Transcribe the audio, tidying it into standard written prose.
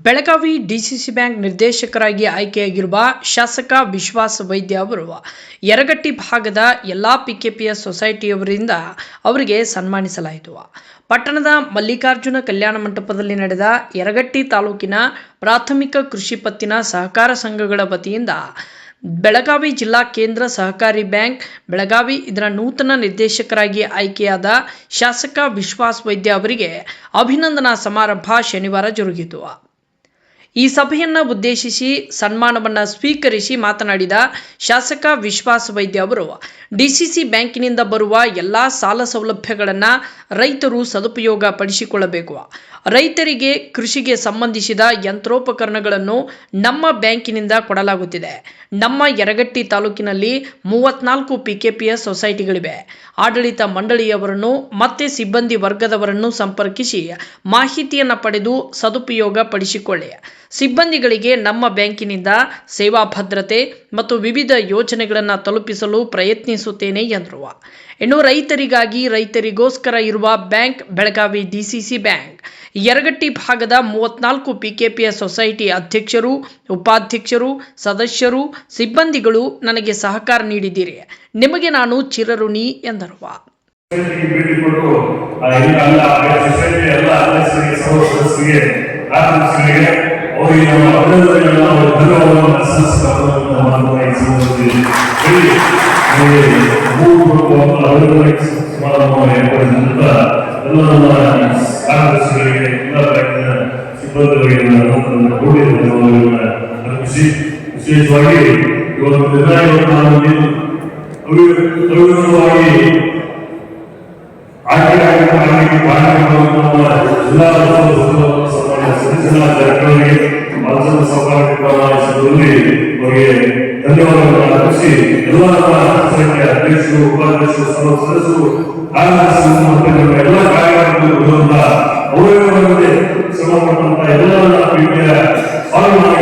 Belagavi DCC bank ನಿರ್ದೇಶಕರಾಗಿ ಆಯ್ಕೆಯಾಗಿರುವ ಶಾಸಕ ವಿಶ್ವಾಸ ವೈದ್ಯ ಅವರು ಯರಗಟ್ಟಿ ಭಾಗದ ಎಲ್ಲಾ ಪಿಕೆಪಿಎಸ್ ಸೊಸೈಟಿಯವರಿಂದ ಅವರಿಗೆ ಸನ್ಮಾನಿಸಲಾಯಿತು. ಪಟ್ಟಣದ ಮಲ್ಲಿಕಾರ್ಜುನ ಕಲ್ಯಾಣ ಮಂಟಪದಲ್ಲಿ ನಡೆದ ಯರಗಟ್ಟಿ ತಾಲೂಕಿನ ಪ್ರಾಥಮಿಕ ಕೃಷಿ ಪತ್ತಿನ ಸಹಕಾರ ಸಂಘಗಳ ವತಿಯಿಂದ ಬೆಳಗಾವಿ ಜಿಲ್ಲಾ ಕೇಂದ್ರ ಸಹಕಾರಿ ಬ್ಯಾಂಕ್ ಬೆಳಗಾವಿ ಇದರ ನೂತನ ನಿರ್ದೇಶಕರಾಗಿ ಆಯ್ಕೆಯಾದ ಶಾಸಕ ವಿಶ್ವಾಸ ವೈದ್ಯ ಅವರಿಗೆ ಅಭಿನಂದನಾ ಸಮಾರಂಭ ಶನಿವಾರ ಜರುಗಿತು. ಈ ಸಭೆಯನ್ನು ಉದ್ದೇಶಿಸಿ ಸನ್ಮಾನವನ್ನು ಸ್ವೀಕರಿಸಿ ಮಾತನಾಡಿದ ಶಾಸಕ ವಿಶ್ವಾಸ ವೈದ್ಯ ಅವರು ಡಿಸಿಸಿ ಬ್ಯಾಂಕಿನಿಂದ ಬರುವ ಎಲ್ಲ ಸಾಲ ಸೌಲಭ್ಯಗಳನ್ನು ರೈತರು ಸದುಪಯೋಗ ಪಡಿಸಿಕೊಳ್ಳಬೇಕು. ರೈತರಿಗೆ ಕೃಷಿಗೆ ಸಂಬಂಧಿಸಿದ ಯಂತ್ರೋಪಕರಣಗಳನ್ನು ನಮ್ಮ ಬ್ಯಾಂಕಿನಿಂದ ಕೊಡಲಾಗುತ್ತಿದೆ. ನಮ್ಮ ಯರಗಟ್ಟಿ ತಾಲೂಕಿನಲ್ಲಿ 34 ಪಿಕೆಪಿಎಸ್ ಸೊಸೈಟಿಗಳಿವೆ. ಆಡಳಿತ ಮಂಡಳಿಯವರನ್ನು ಮತ್ತೆ ಸಿಬ್ಬಂದಿ ವರ್ಗದವರನ್ನು ಸಂಪರ್ಕಿಸಿ ಮಾಹಿತಿಯನ್ನು ಪಡೆದು ಸದುಪಯೋಗ ಪಡಿಸಿಕೊಳ್ಳಿ. ಸಿಬ್ಬಂದಿಗಳಿಗೆ ನಮ್ಮ ಬ್ಯಾಂಕಿನಿಂದ ಸೇವಾ ಭದ್ರತೆ ಮತ್ತು ವಿವಿಧ ಯೋಜನೆಗಳನ್ನು ತಲುಪಿಸಲು ಪ್ರಯತ್ನಿಸುತ್ತೇನೆ ಎಂದರು. ಇನ್ನು ರೈತರಿಗೋಸ್ಕರ ಇರುವ bank Belagavi DCC bank. Yaragatti ಭಾಗದ 34 ಪಿಕೆಪಿಎಸ್ ಸೊಸೈಟಿ ಅಧ್ಯಕ್ಷರು, ಉಪಾಧ್ಯಕ್ಷರು, ಸದಸ್ಯರು, ಸಿಬ್ಬಂದಿಗಳು ನನಗೆ ಸಹಕಾರ ನೀಡಿದ್ದೀರಿ. ನಿಮಗೆ ನಾನು ಚಿರಋಣಿ ಎಂದರು. ವಿಶೇಷವಾಗಿ ಇವತ್ತು ನಿರ್ಣಯವನ್ನು ಧನ್ಯವಾದಗಳನ್ನು ಅರ್ಪಿಸಿ ಎಲ್ಲ ಅಧ್ಯಕ್ಷರು, ಉಪಾಧ್ಯಕ್ಷರು, ಸದಸ್ಯರು ಎಲ್ಲ ಕಾರ್ಯಕರ್ತರು ಅವರೇ ಶ್ರಮ ಪಟ್ಟಂತ ಎಲ್ಲ ರೀತಿಯ ಪಾಲ್ಗೊಳ್ಳುವ